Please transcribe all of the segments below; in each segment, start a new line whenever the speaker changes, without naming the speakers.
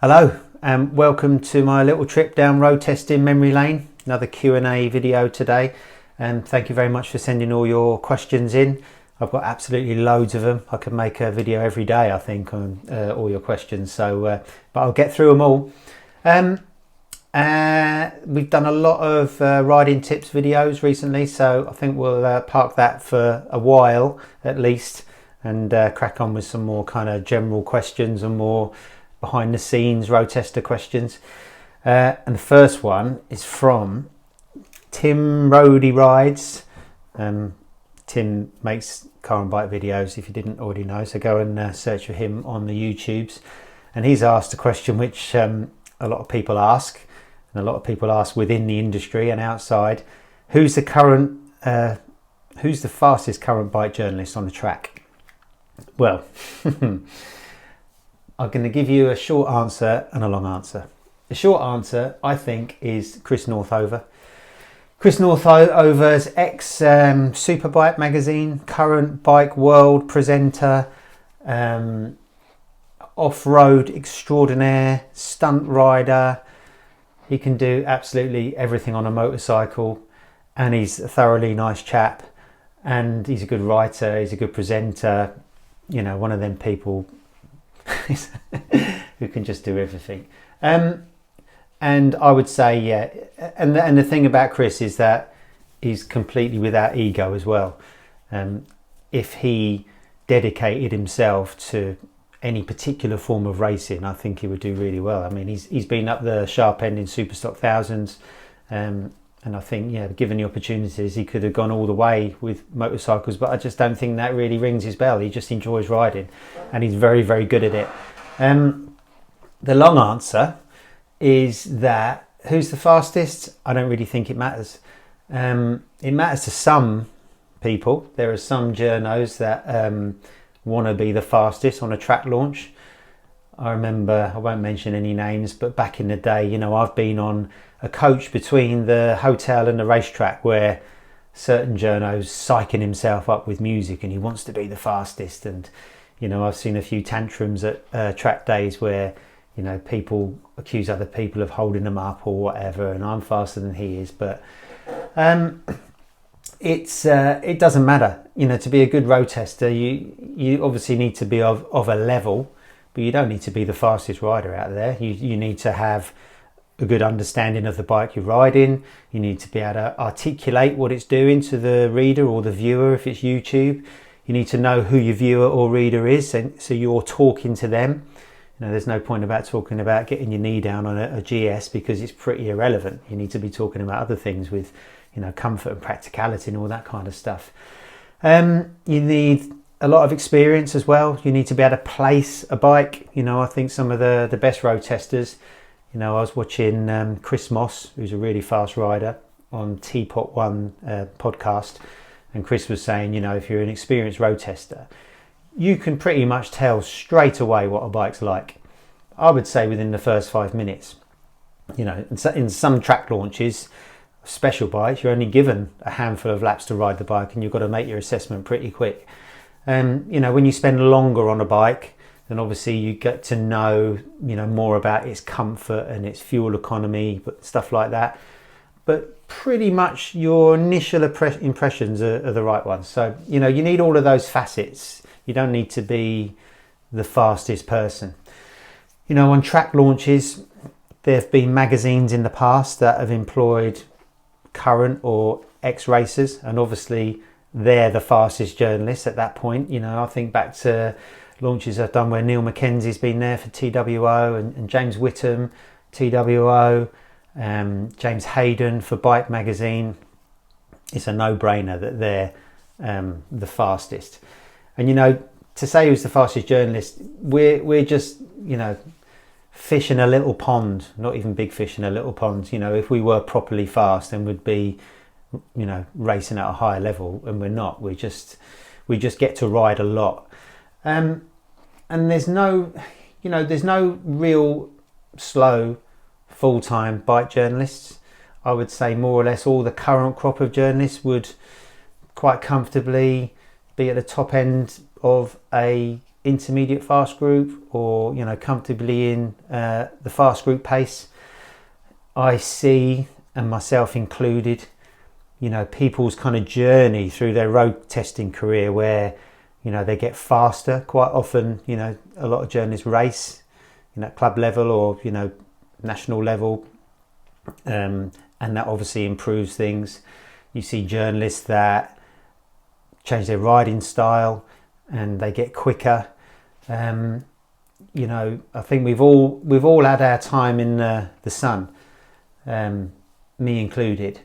Hello and welcome to my little trip down road testing memory lane. Another Q&A video today, and thank you very much for sending all your questions in. I've got absolutely loads of them. I could make a video every day, I think, on all your questions, but I'll get through them all. We've done a lot of riding tips videos recently, so I think we'll park that for a while at least and crack on with some more kind of general questions and more behind the scenes road tester questions. And the first one is from Tim Roadie Rides. Tim makes car and bike videos, if you didn't already know, so go and search for him on the YouTubes. And he's asked a question which a lot of people ask, and a lot of people ask within the industry and outside: who's the fastest current bike journalist on the track? Well, I'm going to give you a short answer and a long answer. The short answer, I think, is Chris Northover. Chris Northover's ex-Superbike magazine, current bike world presenter, off-road extraordinaire, stunt rider. He can do absolutely everything on a motorcycle, and he's a thoroughly nice chap, and he's a good writer, he's a good presenter, you know, one of them people who can just do everything. And I would say, yeah, and the thing about Chris is that he's completely without ego as well. If he dedicated himself to any particular form of racing, I think he would do really well. I mean, he's been up the sharp end in Superstock thousands, and I think, yeah, given the opportunities, he could have gone all the way with motorcycles, but I just don't think that really rings his bell. He just enjoys riding, and he's very, very good at it. The long answer is that who's the fastest? I don't really think it matters. It matters to some people. There are some journos that want to be the fastest on a track launch. I remember, I won't mention any names, but back in the day, you know, I've been on a coach between the hotel and the racetrack where certain journo's psyching himself up with music and he wants to be the fastest. And, you know, I've seen a few tantrums at track days where, you know, people accuse other people of holding them up or whatever, and I'm faster than he is. But it doesn't matter. You know, to be a good road tester, you obviously need to be of a level, but you don't need to be the fastest rider out there. You need to have a good understanding of the bike you're riding. You need to be able to articulate what it's doing to the reader or the viewer if it's YouTube. You need to know who your viewer or reader is, and so you're talking to them. You know, there's no point about talking about getting your knee down on a GS because it's pretty irrelevant. You need to be talking about other things with, you know, comfort and practicality and all that kind of stuff. You need a lot of experience as well. You need to be able to place a bike. You know, I think some of the best road testers, you know, I was watching Chris Moss, who's a really fast rider, on Teapot One podcast, and Chris was saying, you know, if you're an experienced road tester, you can pretty much tell straight away what a bike's like. I would say within the first 5 minutes. You know, in some track launches, special bikes, you're only given a handful of laps to ride the bike, and you've got to make your assessment pretty quick. You know, when you spend longer on a bike, then obviously you get to know, you know, more about its comfort and its fuel economy, but stuff like that. But pretty much your initial impressions are the right ones. So, you know, you need all of those facets. You don't need to be the fastest person. You know, on track launches, there have been magazines in the past that have employed current or ex-racers, and obviously they're the fastest journalists at that point. You know, I think back to launches I've done where Neil Mackenzie's been there for TWO, and James Whittam, TWO, James Hayden for Bike Magazine. It's a no-brainer that they're the fastest. And, you know, to say who's the fastest journalist, we're just, you know, fish in a little pond, not even big fish in a little pond. You know, if we were properly fast, then we'd be, you know, racing at a higher level, and we're not. We just get to ride a lot. And there's no, you know, there's no real slow full-time bike journalists. I would say more or less all the current crop of journalists would quite comfortably be at the top end of a intermediate fast group, or comfortably in the fast group pace, I see, and myself included, people's kind of journey through their road testing career where they get faster. Quite often, a lot of journalists race at club level or national level, and that obviously improves things. You see journalists that change their riding style and they get quicker. I think we've all had our time in the sun, me included,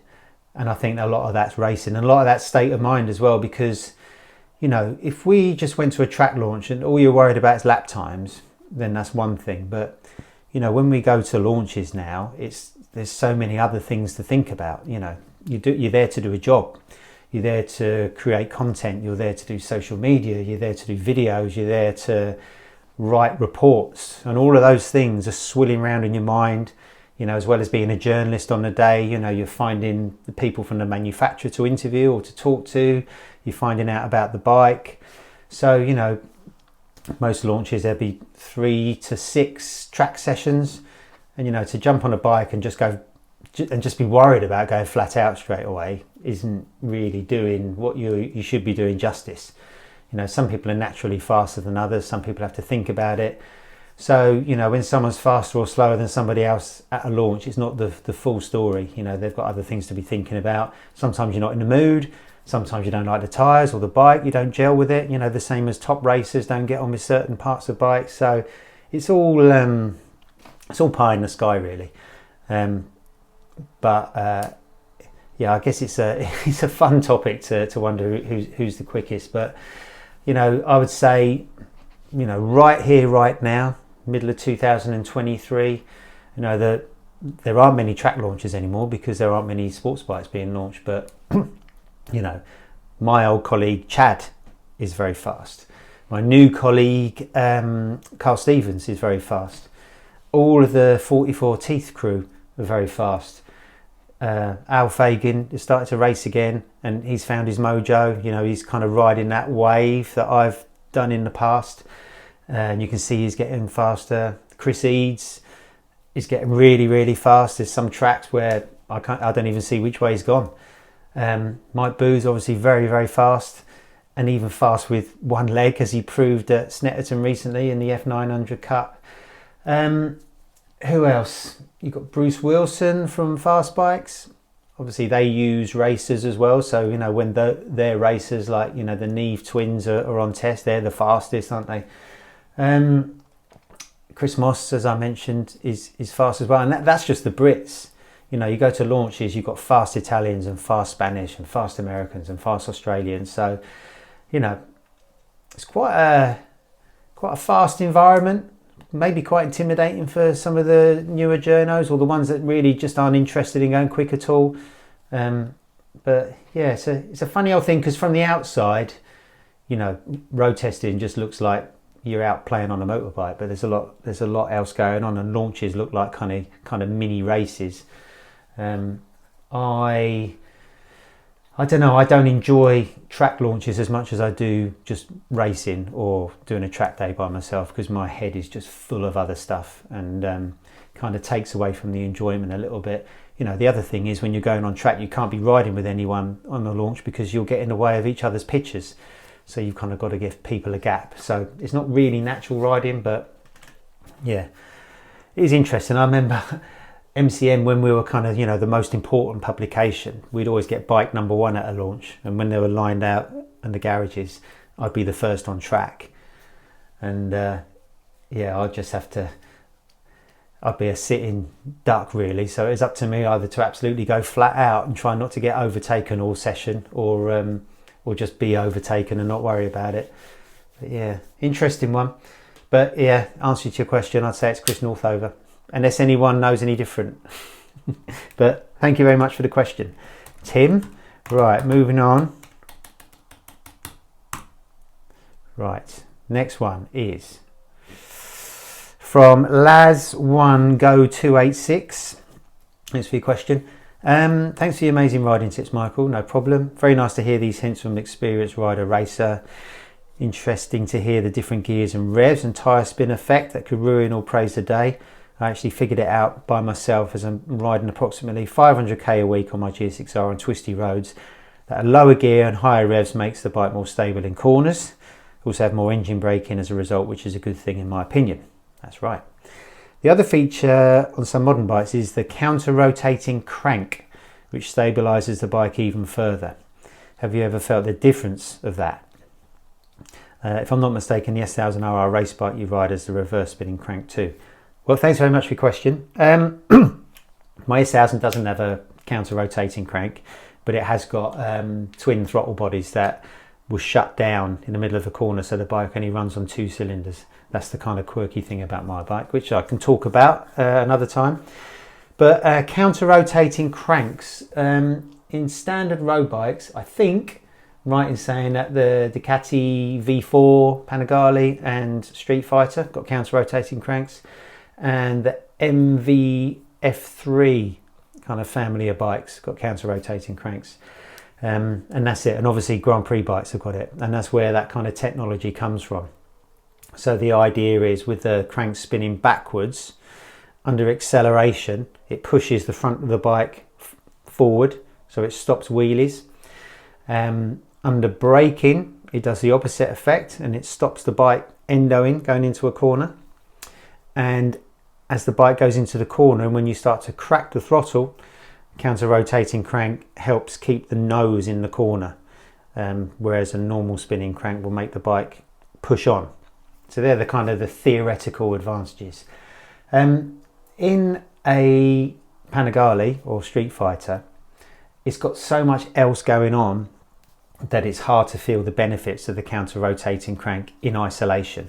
and I think a lot of that's racing and a lot of that's state of mind as well, because if we just went to a track launch and all you're worried about is lap times, then that's one thing. But when we go to launches now, there's so many other things to think about. You're there to do a job, you're there to create content, you're there to do social media, you're there to do videos, you're there to write reports, and all of those things are swirling around in your mind. As well as being a journalist on the day, you're finding the people from the manufacturer to interview or to talk to, you're finding out about the bike. So most launches there'll be 3 to 6 track sessions, and to jump on a bike and just be worried about going flat out straight away isn't really doing what you should be doing justice. Some people are naturally faster than others, some people have to think about it. So when someone's faster or slower than somebody else at a launch, it's not the full story. They've got other things to be thinking about. Sometimes you're not in the mood, sometimes you don't like the tyres or the bike, you don't gel with it. The same as top racers don't get on with certain parts of bikes. So it's all pie in the sky really. But I guess it's a fun topic to wonder who's the quickest. But I would say right here, right now, middle of 2023, that there aren't many track launches anymore because there aren't many sports bikes being launched. But my old colleague Chad is very fast. My new colleague Carl Stevens is very fast. All of the 44 Teeth crew are very fast. Al Fagan is starting to race again, and he's found his mojo. He's kind of riding that wave that I've done in the past, and you can see he's getting faster. Chris Eads is getting really, really fast. There's some tracks where I don't even see which way he's gone. Mike Boo's obviously very, very fast, and even fast with one leg, as he proved at Snetterton recently in the F900 Cup. Who else? You've got Bruce Wilson from Fast Bikes. Obviously they use racers as well, so when they're racers, like the Neve twins are on test, they're the fastest, aren't they? Chris Moss, as I mentioned, is fast as well, and that's just the Brits. You go to launches, you've got fast Italians and fast Spanish and fast Americans and fast Australians, so it's quite a fast environment. Maybe quite intimidating for some of the newer journos or the ones that really just aren't interested in going quick at all. But yeah, it's a funny old thing, because from the outside, road testing just looks like you're out playing on a motorbike, but there's a lot else going on, and launches look like kind of mini races. I don't know, I don't enjoy track launches as much as I do just racing or doing a track day by myself, because my head is just full of other stuff, and kind of takes away from the enjoyment a little bit. The other thing is, when you're going on track, you can't be riding with anyone on the launch because you'll get in the way of each other's pictures. So you've kind of got to give people a gap. So it's not really natural riding, but yeah, it is interesting. I remember MCM, when we were kind of, the most important publication, we'd always get bike number 1 at a launch. And when they were lined out in the garages, I'd be the first on track. And I'd be a sitting duck really. So it's up to me either to absolutely go flat out and try not to get overtaken all session, or just be overtaken and not worry about it. But yeah, interesting one. But yeah, answer to your question, I'd say it's Chris Northover, unless anyone knows any different. But thank you very much for the question, Tim. Right, moving on. Right, next one is from Laz1Go286. Thanks for your question. Thanks for your amazing riding tips, Michael. No problem. Very nice to hear these hints from an experienced rider racer. Interesting to hear the different gears and revs and tyre spin effect that could ruin or praise the day. I actually figured it out by myself as I'm riding approximately 500k a week on my GSX-R on twisty roads, that a lower gear and higher revs makes the bike more stable in corners. Also have more engine braking as a result, which is a good thing in my opinion. That's right. The other feature on some modern bikes is the counter-rotating crank, which stabilises the bike even further. Have you ever felt the difference of that? If I'm not mistaken, the S1000RR race bike you ride has the reverse spinning crank too. Well, thanks very much for your question. My S1000 doesn't have a counter-rotating crank, but it has got twin throttle bodies that will shut down in the middle of the corner, so the bike only runs on 2 cylinders. That's the kind of quirky thing about my bike, which I can talk about another time. But counter-rotating cranks, in standard road bikes, I think, right in saying that the Ducati V4, Panigale and Street Fighter got counter-rotating cranks, and the MV F3 kind of family of bikes got counter-rotating cranks. And that's it. And obviously Grand Prix bikes have got it, and that's where that kind of technology comes from. So the idea is, with the crank spinning backwards under acceleration, it pushes the front of the bike forward, so it stops wheelies. Under braking, it does the opposite effect, and it stops the bike endoing, going into a corner. And as the bike goes into the corner, and when you start to crack the throttle, counter-rotating crank helps keep the nose in the corner, whereas a normal spinning crank will make the bike push on. So they're the kind of the theoretical advantages. In a Panigale or Street Fighter, it's got so much else going on that it's hard to feel the benefits of the counter-rotating crank in isolation.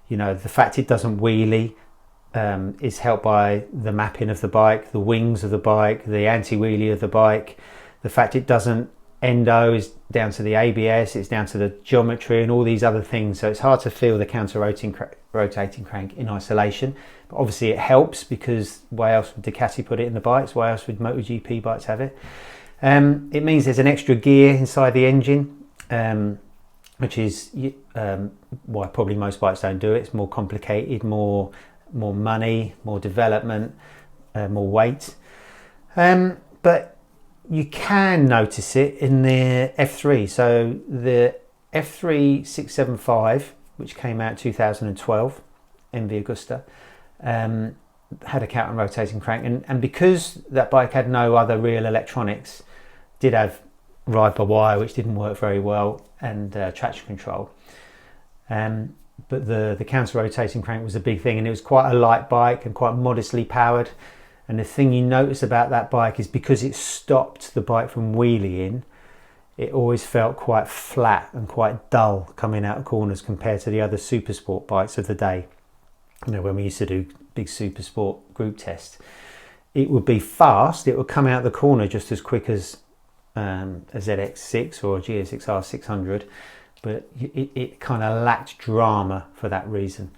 You know, the fact it doesn't wheelie is helped by the mapping of the bike, the wings of the bike, the anti-wheelie of the bike. The fact it doesn't endo is down to the ABS, it's down to the geometry and all these other things. So it's hard to feel the counter-rotating crank in isolation. But obviously it helps, because why else would Ducati put it in the bikes? Why else would MotoGP bikes have it? It means there's an extra gear inside the engine, which is why probably most bikes don't do it. It's more complicated, more money, more development, more weight. But you can notice it in the F3. So the F3 675, which came out 2012, MV Agusta, had a counter-rotating crank, and because that bike had no other real electronics, did have ride-by-wire, which didn't work very well, and traction control. But the counter-rotating crank was a big thing, and it was quite a light bike and quite modestly powered. And the thing you notice about that bike is, because it stopped the bike from wheeling, it always felt quite flat and quite dull coming out of corners compared to the other super sport bikes of the day. You know, when we used to do big super sport group tests, it would be fast, it would come out the corner just as quick as a ZX6 or a GSX-R 600, but it kind of lacked drama for that reason,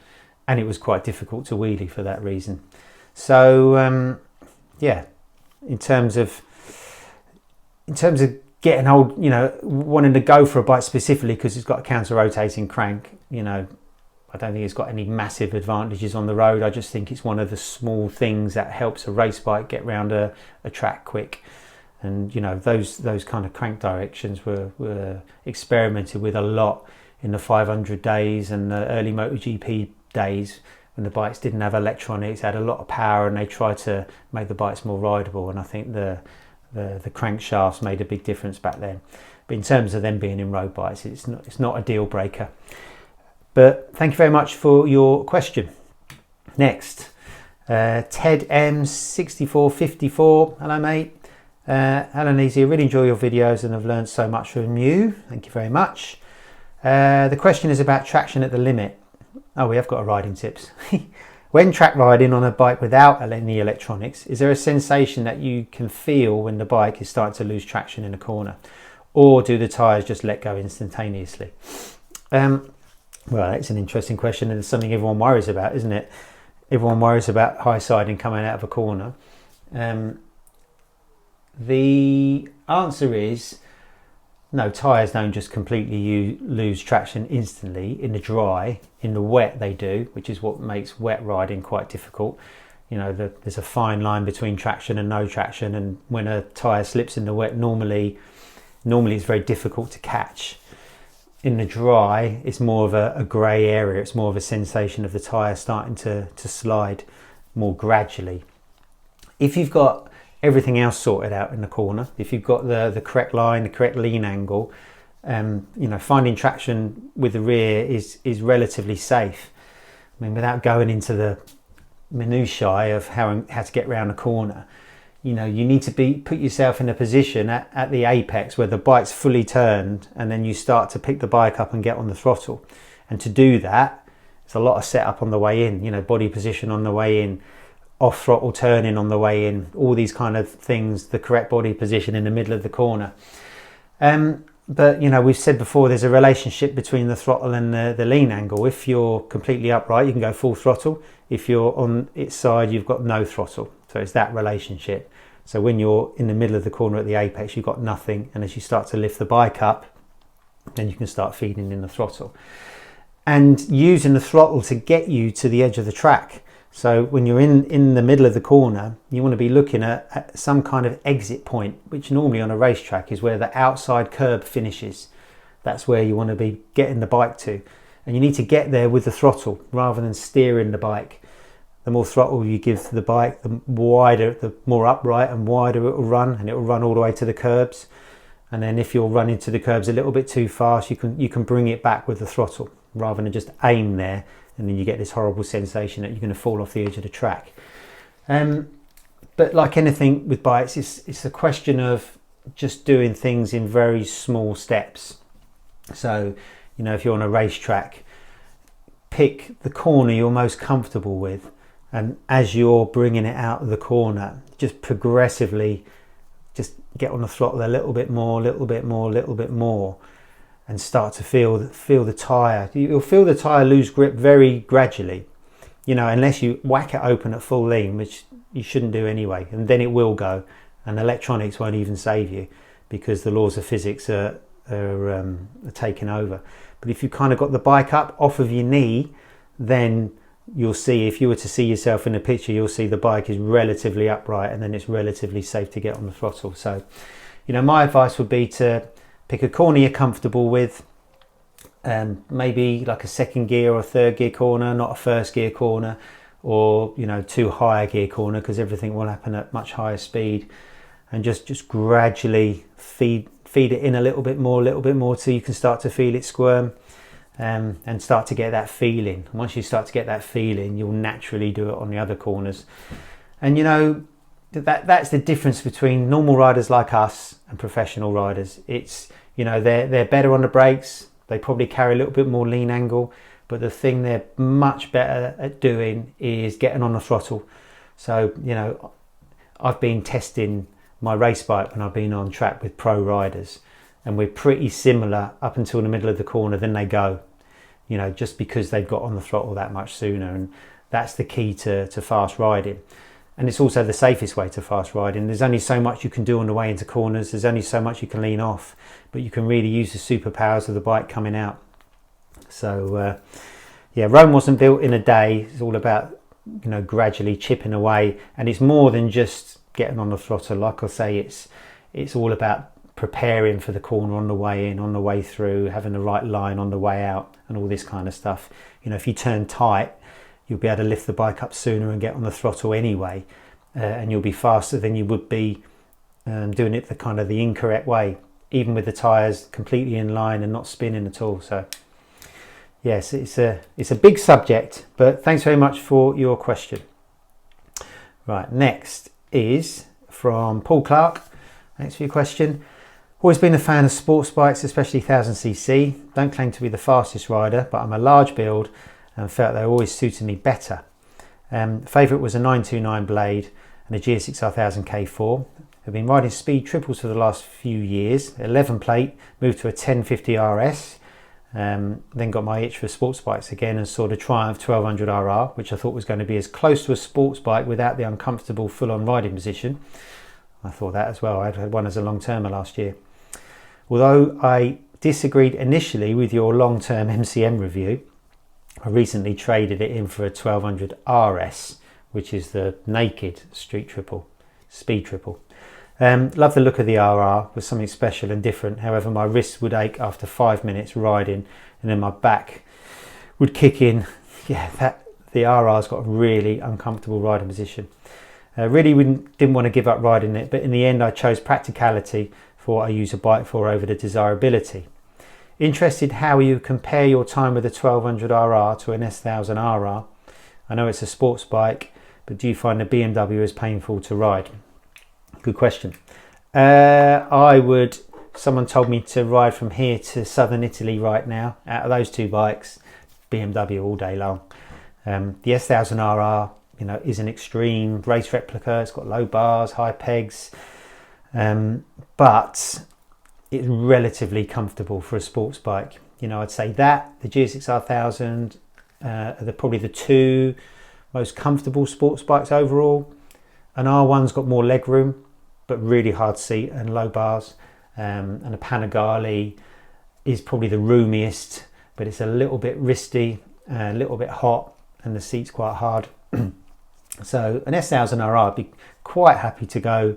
and it was quite difficult to wheelie for that reason. So yeah, in terms of getting old, you know, wanting to go for a bike specifically because it's got a counter-rotating crank, you know, I don't think it's got any massive advantages on the road. I just think it's one of the small things that helps a race bike get around a track quick. And you know, those kind of crank directions were experimented with a lot in the 500 days and the early MotoGP days, when the bikes didn't have electronics, had a lot of power, and they tried to make the bikes more rideable. And I think the crankshafts made a big difference back then. But in terms of them being in road bikes, it's not a deal breaker. But thank you very much for your question. Next, Ted M6454. Hello, mate. Alan Easy, I really enjoy your videos and have learned so much from you. Thank you very much. The question is about traction at the limit. Oh, we have got a riding tips. When track riding on a bike without any electronics, is there a sensation that you can feel when the bike is starting to lose traction in a corner? Or do the tyres just let go instantaneously? Well, that's an interesting question, and it's something everyone worries about, isn't it? Everyone worries about high siding coming out of a corner. The answer is, no, tyres don't just completely lose traction instantly in the dry. In the wet they do, which is what makes wet riding quite difficult. You know, there's a fine line between traction and no traction, and when a tyre slips in the wet, normally it's very difficult to catch. In the dry, it's more of a grey area. It's more of a sensation of the tyre starting to slide more gradually. If you've got everything else sorted out in the corner, if you've got the correct line, the correct lean angle, you know, finding traction with the rear is relatively safe. I mean, without going into the minutiae of how to get around a corner, you know, you need to put yourself in a position at the apex where the bike's fully turned, and then you start to pick the bike up and get on the throttle. And to do that, it's a lot of setup on the way in, you know, body position on the way in, off throttle turning on the way in, all these kind of things, the correct body position in the middle of the corner. But you know, we've said before, there's a relationship between the throttle and the lean angle. If you're completely upright, you can go full throttle. If you're on its side, you've got no throttle. So it's that relationship. So when you're in the middle of the corner at the apex, you've got nothing. And as you start to lift the bike up, then you can start feeding in the throttle. And using the throttle to get you to the edge of the track. So when you're in the middle of the corner, you want to be looking at some kind of exit point, which normally on a racetrack is where the outside curb finishes. That's where you want to be getting the bike to. And you need to get there with the throttle rather than steering the bike. The more throttle you give to the bike, the more upright and wider it will run, and it will run all the way to the curbs. And then if you're running to the curbs a little bit too fast, you can bring it back with the throttle rather than just aim there, and then you get this horrible sensation that you're going to fall off the edge of the track. But like anything with bikes, it's a question of just doing things in very small steps. So, you know, if you're on a racetrack, pick the corner you're most comfortable with, and as you're bringing it out of the corner, just progressively just get on the throttle a little bit more, and start to feel the tyre. You'll feel the tyre lose grip very gradually, you know, unless you whack it open at full lean, which you shouldn't do anyway, and then it will go, and electronics won't even save you because the laws of physics are taking over. But if you kind of got the bike up off of your knee, then you'll see, if you were to see yourself in a picture, you'll see the bike is relatively upright, and then it's relatively safe to get on the throttle. So, you know, my advice would be to pick a corner you're comfortable with, maybe like a second gear or a third gear corner, not a first gear corner, or, you know, 2 higher gear corner, because everything will happen at much higher speed, and just gradually feed it in a little bit more till you can start to feel it squirm, and start to get that feeling. Once you start to get that feeling, you'll naturally do it on the other corners. And you know, that's the difference between normal riders like us and professional riders. It's, you know, they're better on the brakes, they probably carry a little bit more lean angle, but the thing they're much better at doing is getting on the throttle. So, you know, I've been testing my race bike when I've been on track with pro riders, and we're pretty similar up until the middle of the corner, then they go, you know, just because they've got on the throttle that much sooner. And that's the key to fast riding. And it's also the safest way to fast riding. There's only so much you can do on the way into corners. There's only so much you can lean off, but you can really use the superpowers of the bike coming out. So yeah, Rome wasn't built in a day. It's all about, you know, gradually chipping away. And it's more than just getting on the throttle. Like I say, it's all about preparing for the corner on the way in, on the way through, having the right line on the way out, and all this kind of stuff. You know, if you turn tight, you'll be able to lift the bike up sooner and get on the throttle anyway, and you'll be faster than you would be doing it the incorrect way, even with the tyres completely in line and not spinning at all. So yes, it's a big subject, but thanks very much for your question. Right, next is from Paul Clark. Thanks for your question. Always been a fan of sports bikes, especially 1000cc. Don't claim to be the fastest rider, but I'm a large build and felt they always suited me better. Favourite was a 929 blade and a GSXR 1000 K4. I've been riding speed triples for the last few years. 11 plate, moved to a 1050 RS, then got my itch for sports bikes again and saw the Triumph 1200RR, which I thought was going to be as close to a sports bike without the uncomfortable full-on riding position. I thought that as well. I had one as a long-termer last year. Although I disagreed initially with your long-term MCM review, I recently traded it in for a 1200RS, which is the naked speed triple. Love the look of the RR, was something special and different. However, my wrists would ache after 5 minutes riding, and then my back would kick in. Yeah, the RR's got a really uncomfortable riding position. Really didn't want to give up riding it, but in the end I chose practicality for what I use a bike for over the desirability. Interested how you compare your time with a 1200RR to an S1000RR. I know it's a sports bike, but do you find the BMW as painful to ride? Good question. Someone told me to ride from here to southern Italy right now. Out of those two bikes, BMW all day long. The S1000RR, is an extreme race replica. It's got low bars, high pegs, but it's relatively comfortable for a sports bike. I'd say that the GSX-R1000 are probably the two most comfortable sports bikes overall. An R1's got more leg room, but really hard seat and low bars. And a Panigale is probably the roomiest, but it's a little bit wristy, a little bit hot, and the seat's quite hard. So an S1000RR, I'd be quite happy to go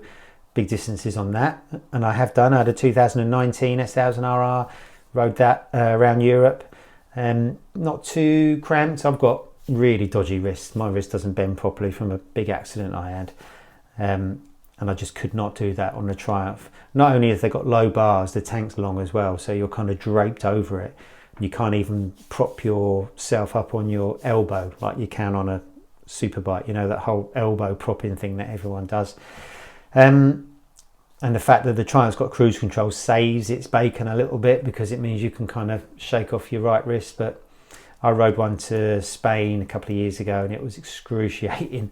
big distances on that, and I have done. I had a 2019 S1000RR, rode that around Europe, not too cramped. I've got really dodgy wrists. My wrist doesn't bend properly from a big accident I had, and I just could not do that on the Triumph. Not only have they got low bars, the tank's long as well, so you're kind of draped over it. You can't even prop yourself up on your elbow like you can on a superbike, that whole elbow propping thing that everyone does. And the fact that the Triumph's got cruise control saves its bacon a little bit, because it means you can kind of shake off your right wrist. But I rode one to Spain a couple of years ago and it was excruciating.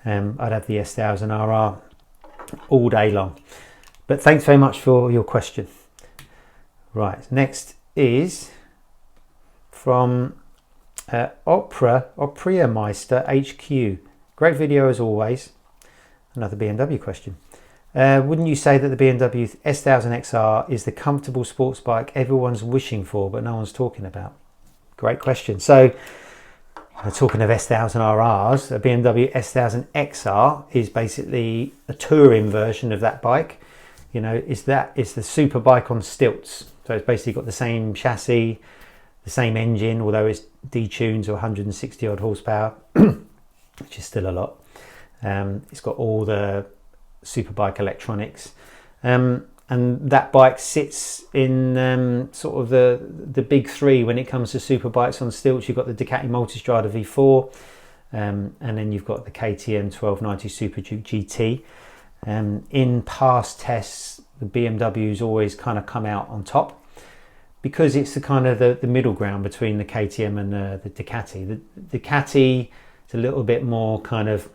I'd have the S1000RR all day long. But thanks very much for your question. Right, next is from Opria Meister HQ. Great video as always. Another BMW question. Wouldn't you say that the BMW S1000XR is the comfortable sports bike everyone's wishing for but no one's talking about? Great question. So talking of S1000RRs, a BMW S1000XR is basically a touring version of that bike. It's the super bike on stilts. So it's basically got the same chassis, the same engine, although it's detuned to 160 odd horsepower, which is still a lot. It's got all the superbike electronics, and that bike sits in sort of the big three when it comes to superbikes on stilts. You've got the Ducati Multistrada V4, and then you've got the KTM 1290 Super Duke GT. In past tests, the BMWs always kind of come out on top, because it's the kind of the middle ground between the KTM and the Ducati. The Ducati is a little bit more kind of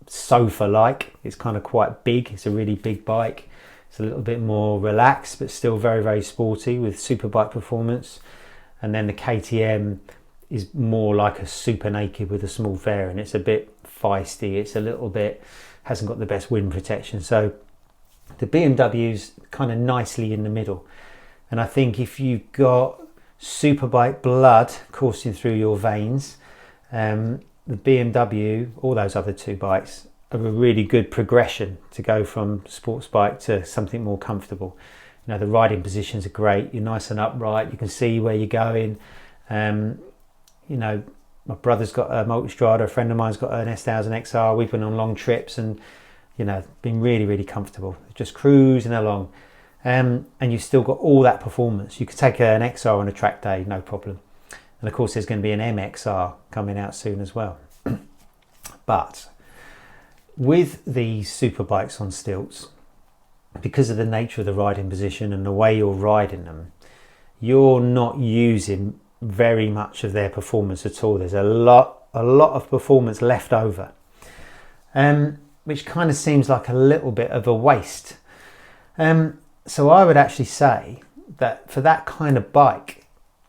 sofa-like. It's kind of quite big. It's a really big bike. It's a little bit more relaxed, but still very, very sporty with superbike performance. And then the KTM is more like a super naked with a small fairing. It's a bit feisty. It's a little bit, hasn't got the best wind protection. So the BMW's kind of nicely in the middle. And I think if you've got superbike blood coursing through your veins, the BMW, all those other two bikes, are a really good progression to go from sports bike to something more comfortable. The riding positions are great. You're nice and upright. You can see where you're going. My brother's got a Multistrada. A friend of mine's got an S1000XR. We've been on long trips and, been really, really comfortable. Just cruising along. And you've still got all that performance. You could take an XR on a track day, no problem. And of course there's going to be an MXR coming out soon as well. But with these super bikes on stilts, because of the nature of the riding position and the way you're riding them, you're not using very much of their performance at all. There's a lot of performance left over, which kind of seems like a little bit of a waste. So I would actually say that for that kind of bike,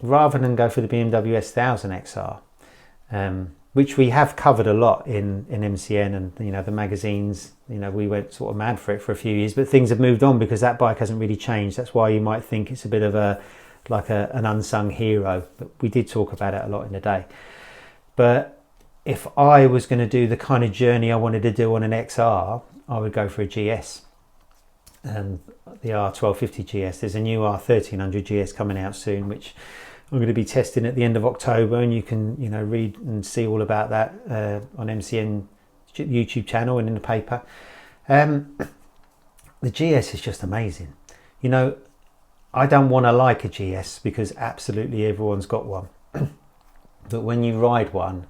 rather than go for the BMW S1000XR, which we have covered a lot in MCN and, you know, the magazines. You know, we went sort of mad for it for a few years, but things have moved on because that bike hasn't really changed. That's why you might think it's a bit of an unsung hero, but we did talk about it a lot in the day. But if I was going to do the kind of journey I wanted to do on an XR, I would go for a GS. The R1250 GS. There's a new R1300 GS coming out soon, which I'm going to be testing at the end of October, and you can, you know, read and see all about that on MCN YouTube channel and in the paper. The GS is just amazing. You know, I don't want to like a GS because absolutely everyone's got one. But when you ride one,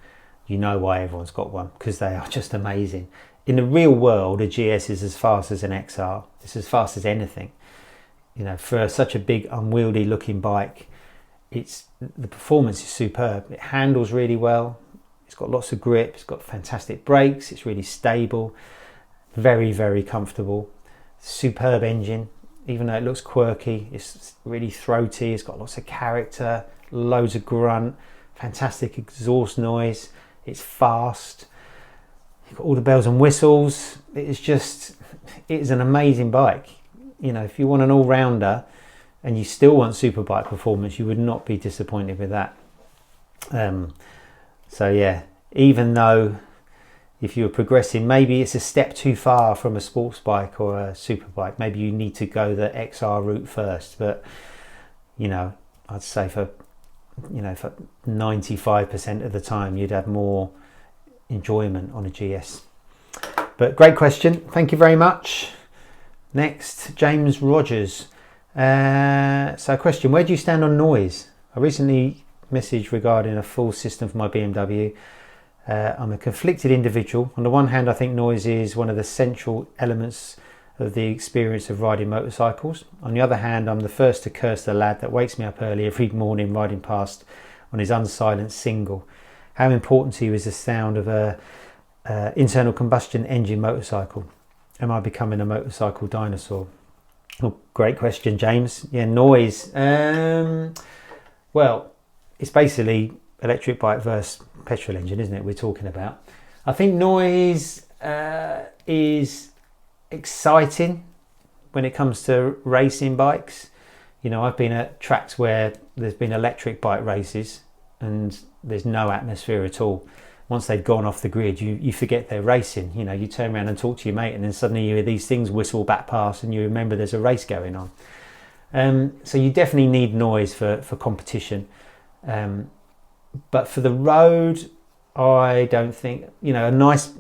you know why everyone's got one, because they are just amazing. In the real world, a GS is as fast as an XR. It's as fast as anything. You know, for such a big, unwieldy looking bike, the performance is superb. It handles really well. It's got lots of grip. It's got fantastic brakes. It's really stable. Very, very comfortable. Superb engine. Even though it looks quirky, it's really throaty. It's got lots of character, loads of grunt, fantastic exhaust noise. It's fast. You've got all the bells and whistles. It is an amazing bike. You know, if you want an all-rounder and you still want superbike performance, you would not be disappointed with that. So yeah, even though if you're progressing, maybe it's a step too far from a sports bike or a superbike, maybe you need to go the XR route first. But, you know, I'd say for 95% of the time, you'd have more enjoyment on a GS. But great question. Thank you very much. Next, James Rogers. So question, where do you stand on noise? I recently messaged regarding a full system for my BMW. I'm a conflicted individual. On the one hand, I think noise is one of the central elements of the experience of riding motorcycles. On the other hand, I'm the first to curse the lad that wakes me up early every morning riding past on his unsilenced single. How important to you is the sound of a internal combustion engine motorcycle? Am I becoming a motorcycle dinosaur? Oh, great question, James. Yeah, noise. Well, it's basically electric bike versus petrol engine, isn't it, we're talking about? I think noise is exciting when it comes to racing bikes. You know, I've been at tracks where there's been electric bike races and there's no atmosphere at all. Once they've gone off the grid, you forget they're racing. You know, you turn around and talk to your mate and then suddenly you hear these things whistle back past and you remember there's a race going on. So you definitely need noise for competition. But for the road, I don't think, you know, a nice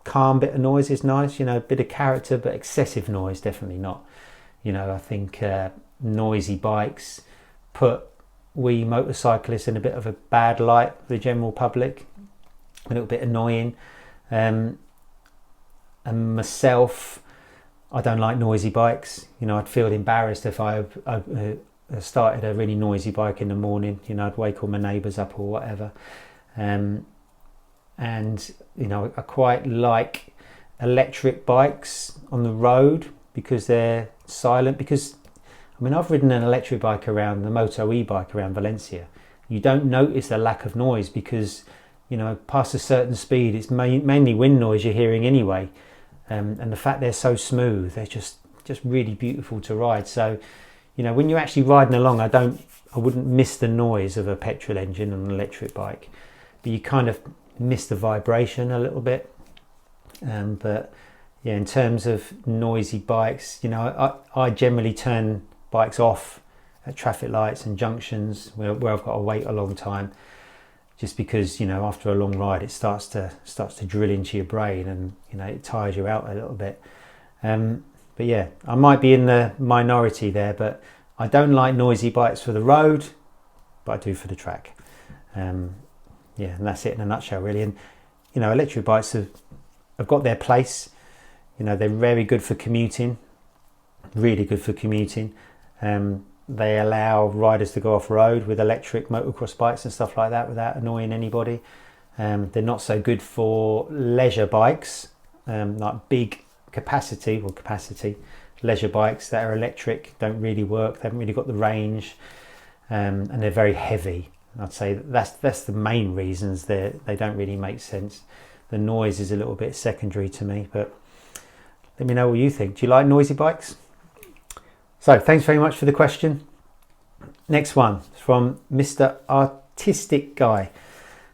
calm bit of noise is nice, you know, a bit of character, but excessive noise, definitely not. You know, I think noisy bikes put we motorcyclists in a bit of a bad light for the general public, a little bit annoying. And myself, I don't like noisy bikes. You know, I'd feel embarrassed if I started a really noisy bike in the morning. You know, I'd wake all my neighbours up or whatever. And you know, I quite like electric bikes on the road because they're silent. Because I mean, I've ridden an electric bike around, the Moto e-bike around Valencia. You don't notice the lack of noise because, you know, past a certain speed, it's mainly wind noise you're hearing anyway. And the fact they're so smooth, they're just really beautiful to ride. So, you know, when you're actually riding along, I wouldn't miss the noise of a petrol engine on an electric bike, but you kind of miss the vibration a little bit. But yeah, in terms of noisy bikes, you know, I generally turn bikes off at traffic lights and junctions where I've got to wait a long time, just because, you know, after a long ride it starts to drill into your brain and, you know, it tires you out a little bit. But yeah, I might be in the minority there, but I don't like noisy bikes for the road, but I do for the track. Yeah, and that's it in a nutshell, really. And, you know, electric bikes have got their place. You know, they're very good for commuting, really good for commuting. They allow riders to go off-road with electric motocross bikes and stuff like that without annoying anybody. They're not so good for leisure bikes, like big capacity leisure bikes that are electric, don't really work. They haven't really got the range, and they're very heavy. I'd say that's the main reasons. They don't really make sense. The noise is a little bit secondary to me, but let me know what you think. Do you like noisy bikes? So thanks very much for the question. Next one from Mr. Artistic Guy.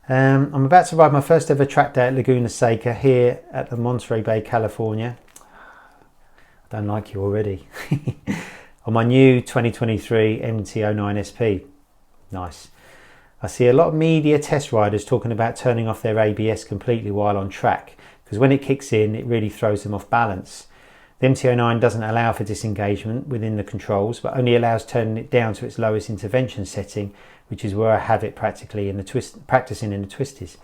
I'm about to ride my first ever track day at Laguna Seca here at the Monterey Bay, California. I don't like you already. On my new 2023 MT-09 SP. Nice. I see a lot of media test riders talking about turning off their ABS completely while on track, because when it kicks in, it really throws them off balance. The MT-09 doesn't allow for disengagement within the controls, but only allows turning it down to its lowest intervention setting, which is where I have it practicing in the twisties.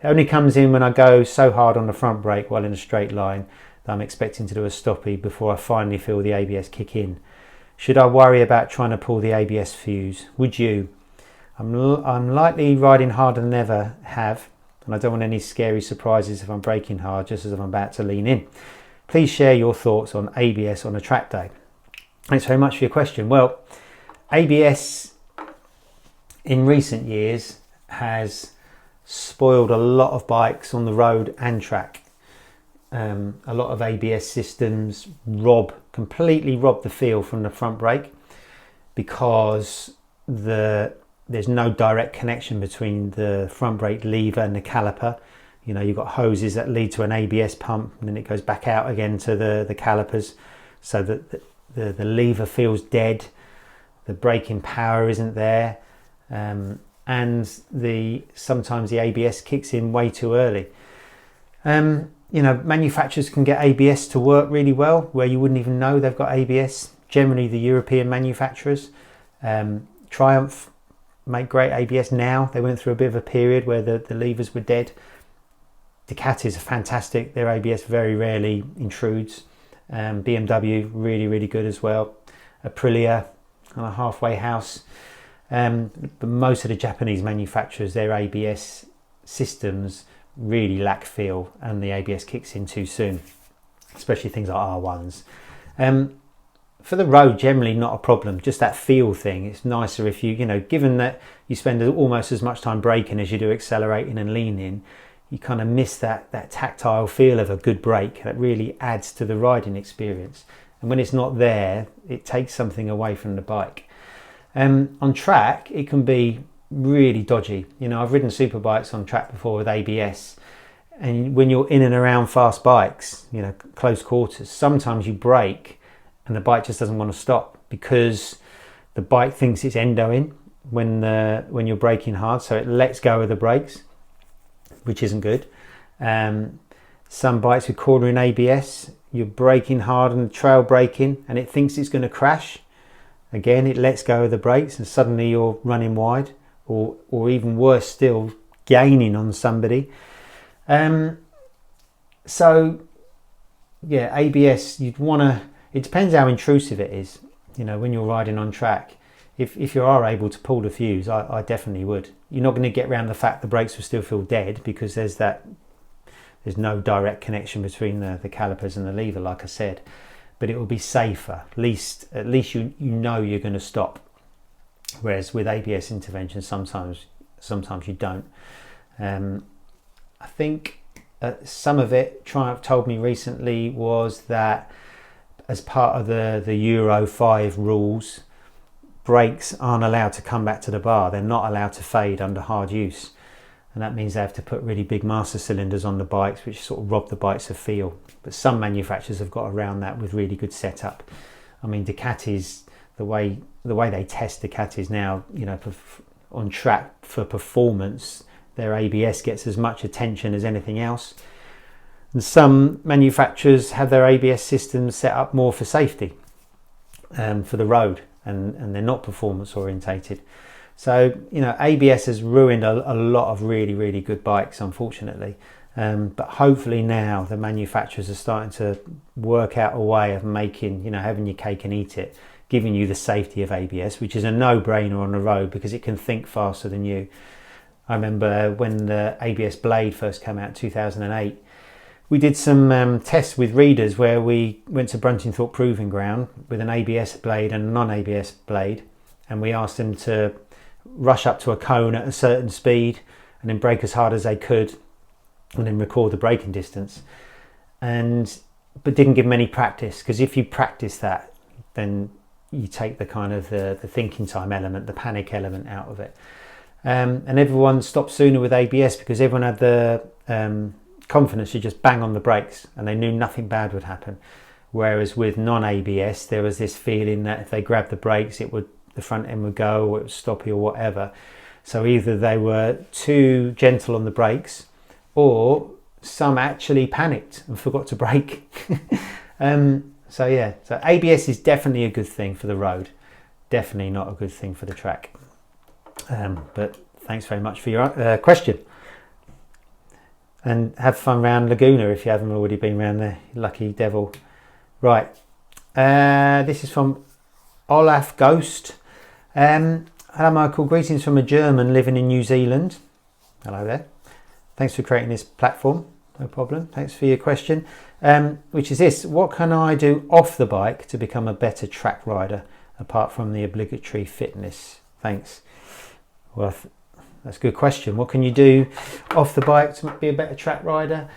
It only comes in when I go so hard on the front brake while in a straight line that I'm expecting to do a stoppie before I finally feel the ABS kick in. Should I worry about trying to pull the ABS fuse? Would you? I'm likely riding harder than ever have, and I don't want any scary surprises if I'm braking hard just as I'm about to lean in. Please share your thoughts on ABS on a track day. Thanks very much for your question. Well, ABS in recent years has spoiled a lot of bikes on the road and track. A lot of ABS systems completely rob the feel from the front brake, because there's no direct connection between the front brake lever and the caliper. You know, you've got hoses that lead to an ABS pump, and then it goes back out again to the calipers, so that the lever feels dead, the braking power isn't there, and sometimes the ABS kicks in way too early. You know, manufacturers can get ABS to work really well where you wouldn't even know they've got ABS. Generally, the European manufacturers. Triumph make great ABS now. They went through a bit of a period where the levers were dead. Ducatis are fantastic. Their ABS very rarely intrudes. BMW, really, really good as well. Aprilia, on a halfway house. But most of the Japanese manufacturers, their ABS systems really lack feel, and the ABS kicks in too soon, especially things like R1s. For the road, generally not a problem, just that feel thing. It's nicer if you know, given that you spend almost as much time braking as you do accelerating and leaning, you kind of miss that tactile feel of a good brake that really adds to the riding experience. And when it's not there, it takes something away from the bike. On track, it can be really dodgy. You know, I've ridden superbikes on track before with ABS, and when you're in and around fast bikes, you know, close quarters, sometimes you brake and the bike just doesn't want to stop because the bike thinks it's endoing when you're braking hard, so it lets go of the brakes, which isn't good. Some bikes with cornering ABS, you're braking hard and trail braking, and it thinks it's going to crash. Again, it lets go of the brakes, and suddenly you're running wide, or even worse still, gaining on somebody. So yeah, ABS, you'd want to. It depends how intrusive it is. You know, when you're riding on track, if you are able to pull the fuse, I definitely would. You're not going to get around the fact the brakes will still feel dead, because there's no direct connection between the calipers and the lever, like I said. But it will be safer. At least you know you're going to stop. Whereas with ABS intervention, sometimes you don't. I think some of it, Triumph told me recently, was that as part of the Euro 5 rules, brakes aren't allowed to come back to the bar. They're not allowed to fade under hard use. And that means they have to put really big master cylinders on the bikes, which sort of rob the bikes of feel. But some manufacturers have got around that with really good setup. I mean, Ducatis, the way they test Ducatis now, you know, on track for performance, their ABS gets as much attention as anything else. And some manufacturers have their ABS systems set up more for safety, for the road, and they're not performance orientated. So, you know, ABS has ruined a lot of really, really good bikes, unfortunately. But hopefully now the manufacturers are starting to work out a way of making, you know, having your cake and eat it, giving you the safety of ABS, which is a no-brainer on the road because it can think faster than you. I remember when the ABS blade first came out in 2008, we did some tests with readers where we went to Bruntingthorpe Proving Ground with an ABS blade and a non-ABS blade, and we asked them to rush up to a cone at a certain speed and then brake as hard as they could and then record the braking distance, but didn't give them any practice, because if you practice that, then you take the kind of the thinking time element, the panic element out of it. And everyone stopped sooner with ABS because everyone had the confidence to just bang on the brakes and they knew nothing bad would happen. Whereas with non-ABS, there was this feeling that if they grabbed the brakes, the front end would go, or it would stop you, or whatever. So either they were too gentle on the brakes, or some actually panicked and forgot to brake. So ABS is definitely a good thing for the road, definitely not a good thing for the track. But thanks very much for your question, and have fun round Laguna if you haven't already been round there, lucky devil. Right, this is from Olaf Ghost. Hello Michael, greetings from a German living in New Zealand. Hello there, thanks for creating this platform. No problem, thanks for your question, which is this: what can I do off the bike to become a better track rider apart from the obligatory fitness? Thanks. Well, that's a good question. What can you do off the bike to be a better track rider?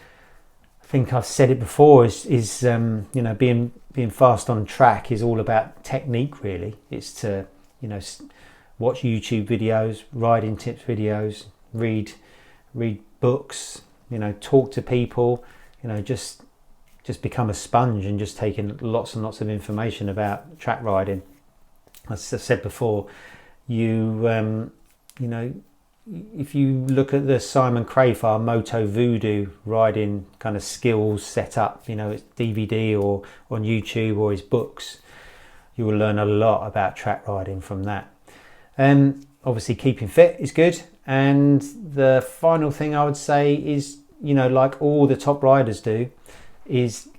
I think I've said it before, is being fast on track is all about technique, really. It's to, watch YouTube videos, riding tips videos, read books, talk to people, just become a sponge and just taking lots and lots of information about track riding. As I've said before, if you look at the Simon Crafar Moto Voodoo riding kind of skills set up, it's DVD or on YouTube or his books, you will learn a lot about track riding from that. Obviously keeping fit is good, and the final thing I would say is, like all the top riders do, is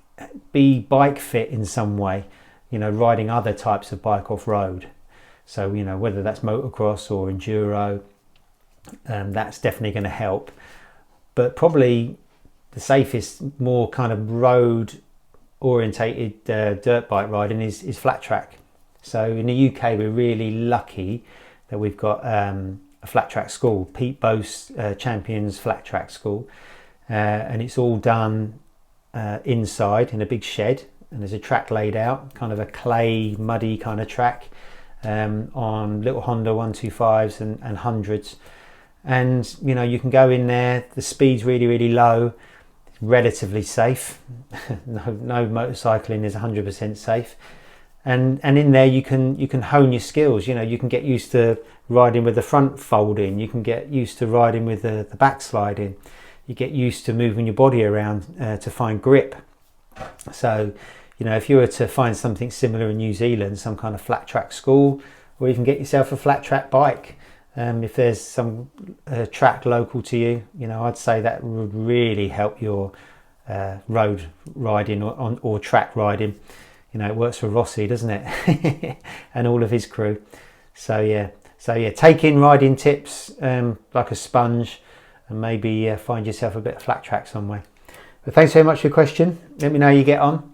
be bike fit in some way, riding other types of bike off road. So whether that's motocross or enduro, that's definitely going to help. But probably the safest, more kind of road orientated dirt bike riding is flat track. So in the UK, we're really lucky that we've got a flat track school, Pete Bose Champions Flat Track School, and it's all done inside in a big shed, and there's a track laid out, kind of a clay muddy kind of track, on little Honda 125s and hundreds. And you can go in there, the speed's really low, it's relatively safe. no motorcycling is 100% safe, and in there you can hone your skills. You can get used to riding with the front folding, you can get used to riding with the back sliding, you get used to moving your body around to find grip. So if you were to find something similar in New Zealand, some kind of flat track school, or even get yourself a flat track bike, if there's some track local to you, I'd say that would really help your road riding or track riding. It works for Rossi, doesn't it? And all of his crew. So take in riding tips like a sponge, and maybe find yourself a bit of flat track somewhere. But thanks very much for your question. Let me know how you get on.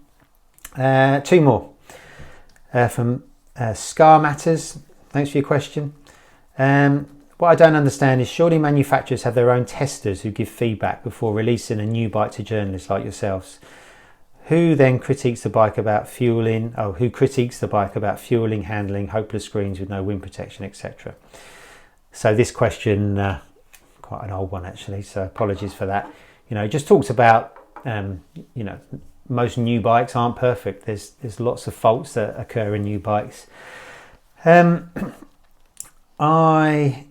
Two more from Scar Matters. Thanks for your question. What I don't understand is, surely manufacturers have their own testers who give feedback before releasing a new bike to journalists like yourselves. Who then critiques the bike about fueling? Who critiques the bike about fueling, handling, hopeless screens with no wind protection, etc. So this question, quite an old one actually, so apologies for that. It just talks about, most new bikes aren't perfect. There's lots of faults that occur in new bikes. I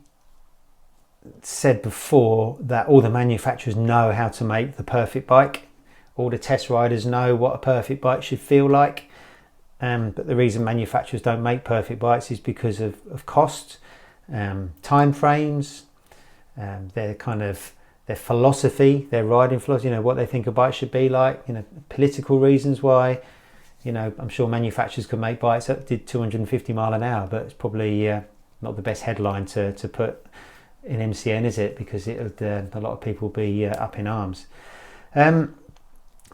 said before that all the manufacturers know how to make the perfect bike. All the test riders know what a perfect bike should feel like. But the reason manufacturers don't make perfect bikes is because of cost, time frames, their philosophy, their riding philosophy, what they think a bike should be like, political reasons why. I'm sure manufacturers could make bikes that did 250 mile an hour, but it's probably not the best headline to put in MCN, is it? Because a lot of people be up in arms.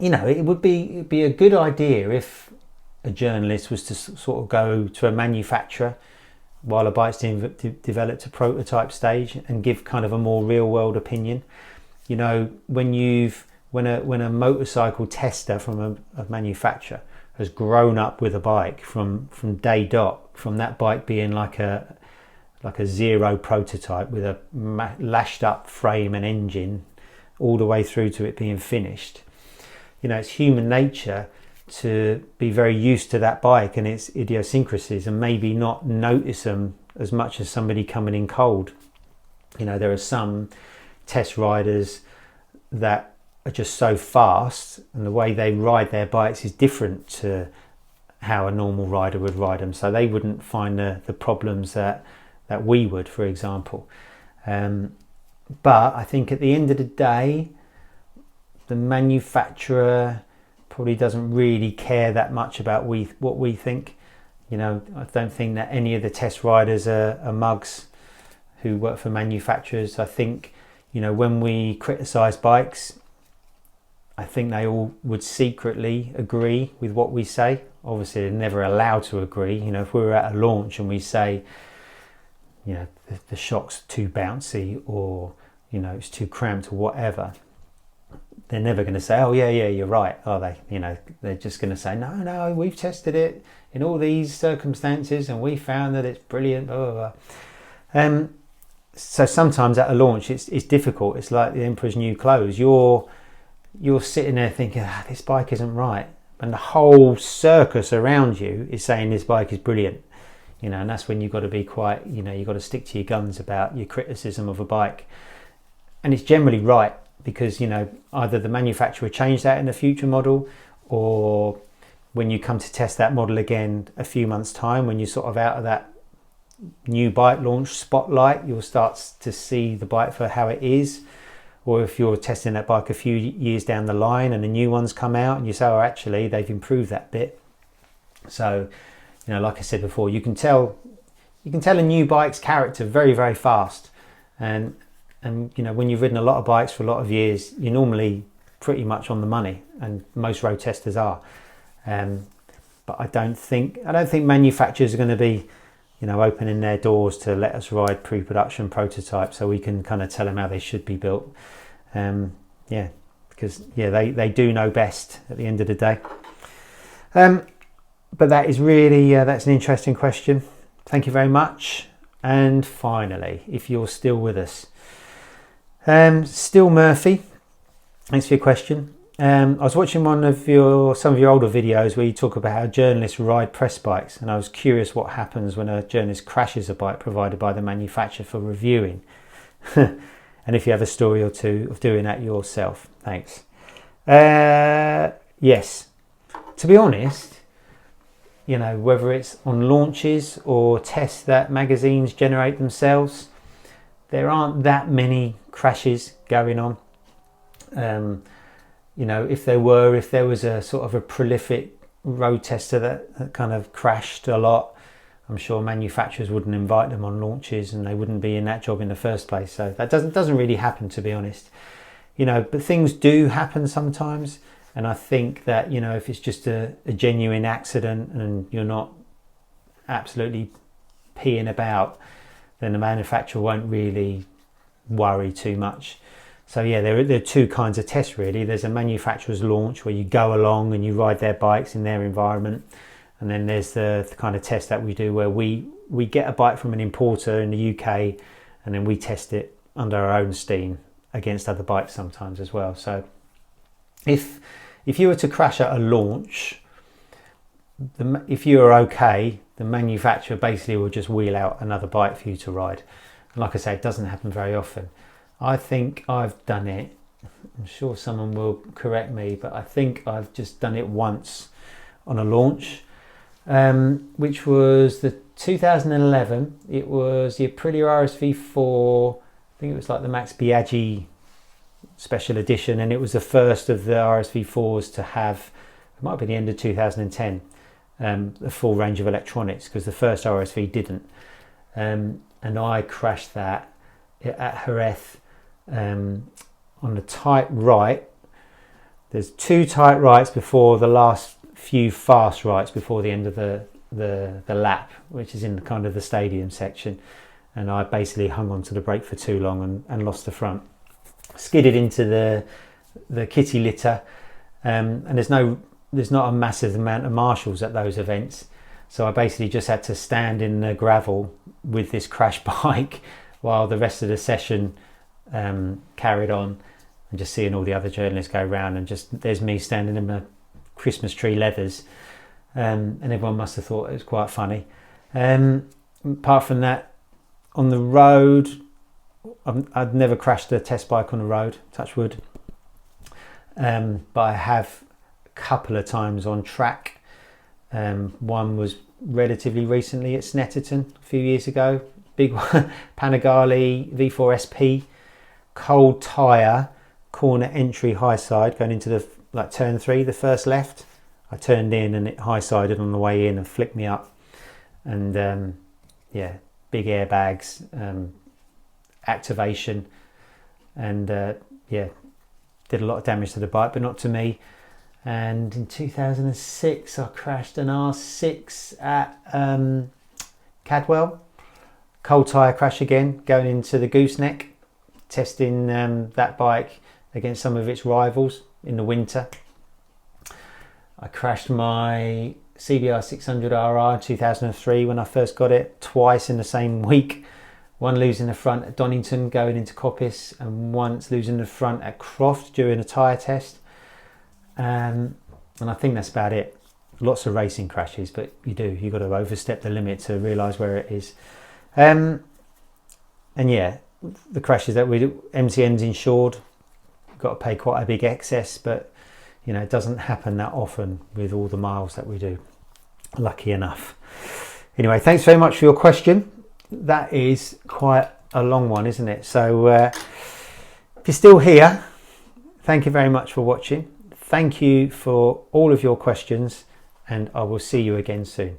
It would be a good idea if a journalist was to sort of go to a manufacturer while a bike's developed to prototype stage, and give kind of a more real world opinion. You know, when a motorcycle tester from a manufacturer has grown up with a bike from day dot, from that bike being like a zero prototype with a lashed up frame and engine all the way through to it being finished. You know, it's human nature to be very used to that bike and its idiosyncrasies and maybe not notice them as much as somebody coming in cold. You know, there are some test riders that are just so fast, and the way they ride their bikes is different to how a normal rider would ride them, so they wouldn't find the problems that we would, for example. But I think at the end of the day, the manufacturer probably doesn't really care that much about what we think. You know, I don't think that any of the test riders are mugs who work for manufacturers. I think, you know, when we criticise bikes, I think they all would secretly agree with what we say. Obviously, they're never allowed to agree. You know, if we were at a launch and we say, you know, the shock's too bouncy, or, you know, it's too cramped or whatever, they're never going to say, oh yeah, you're right, are they? You know, they're just going to say, no, we've tested it in all these circumstances and we found that it's brilliant, blah, blah, blah. So sometimes at a launch it's difficult. It's like the emperor's new clothes. You're sitting there thinking, this bike isn't right, and the whole circus around you is saying this bike is brilliant. You know, and that's when you've got to be quite, you know, you've got to stick to your guns about your criticism of a bike. And it's generally right, because, you know, either the manufacturer changed that in a future model, or when you come to test that model again a few months' time, when you're sort of out of that new bike launch spotlight, you'll start to see the bike for how it is. Or if you're testing that bike a few years down the line and the new ones come out and you say, oh, actually they've improved that bit. So, you know, like I said before, you can tell a new bike's character very, very fast. And you know, when you've ridden a lot of bikes for a lot of years, you're normally pretty much on the money, and most road testers are. But I don't think manufacturers are going to be, you know, opening their doors to let us ride pre-production prototypes so we can kind of tell them how they should be built. Because they do know best at the end of the day. But that is really that's an interesting question. Thank you very much. And finally, if you're still with us, Still Murphy, thanks for your question. I was watching some of your older videos where you talk about how journalists ride press bikes, and I was curious what happens when a journalist crashes a bike provided by the manufacturer for reviewing. And if you have a story or two of doing that yourself. Thanks. Yes, to be honest, you know, whether it's on launches or tests that magazines generate themselves, there aren't that many crashes going on. You know, if there was a sort of a prolific road tester that kind of crashed a lot, I'm sure manufacturers wouldn't invite them on launches, and they wouldn't be in that job in the first place. So that doesn't really happen, to be honest. You know, but things do happen sometimes, and I think that, you know, if it's just a genuine accident and you're not absolutely peeing about, then the manufacturer won't really worry too much. So yeah, there are two kinds of tests really. There's a manufacturer's launch where you go along and you ride their bikes in their environment, and then there's the kind of test that we do where we get a bike from an importer in the UK, and then we test it under our own steam against other bikes sometimes as well. So if you were to crash at a launch, if you are okay, the manufacturer basically will just wheel out another bike for you to ride. And like I say, it doesn't happen very often. I think I've done it, I'm sure someone will correct me, but I think I've just done it once on a launch, which was the 2011. It was the Aprilia RSV4. I think it was like the Max Biaggi special edition, and it was the first of the RSV4s to have, it might be the end of 2010, the full range of electronics, because the first RSV didn't. And I crashed that at Jerez on the tight right. There's two tight rights before the last few fast rights before the end of the the lap, which is in kind of the stadium section, and I basically hung onto the brake for too long and lost the front. Skidded into the kitty litter, and there's not a massive amount of marshals at those events, so I basically just had to stand in the gravel with this crash bike while the rest of the session carried on, and just seeing all the other journalists go around, and just there's me standing in my Christmas tree leathers, and everyone must have thought it was quite funny. Apart from that, on the road, I've never crashed a test bike on the road, touch wood, but I have a couple of times on track. One was relatively recently at Snetterton a few years ago, big one, Panigale V4 SP, cold tyre, corner entry high side going into the turn 3, the first left. I turned in and it high sided on the way in and flicked me up, and yeah, big airbags, activation, and yeah, did a lot of damage to the bike, but not to me. And in 2006 I crashed an R6 at Cadwell, cold tyre crash again, going into the gooseneck, testing that bike against some of its rivals in the winter. I crashed my CBR 600RR in 2003 when I first got it, twice in the same week. One losing the front at Donington going into Coppice, and once losing the front at Croft during a tyre test. And I think that's about it. Lots of racing crashes, but you've got to overstep the limit to realise where it is. And yeah, the crashes that we do, MTN's insured, got to pay quite a big excess, but you know, it doesn't happen that often with all the miles that we do, lucky enough. Anyway, thanks very much for your question. That is quite a long one, isn't it? So if you're still here, thank you very much for watching. Thank you for all of your questions, and I will see you again soon.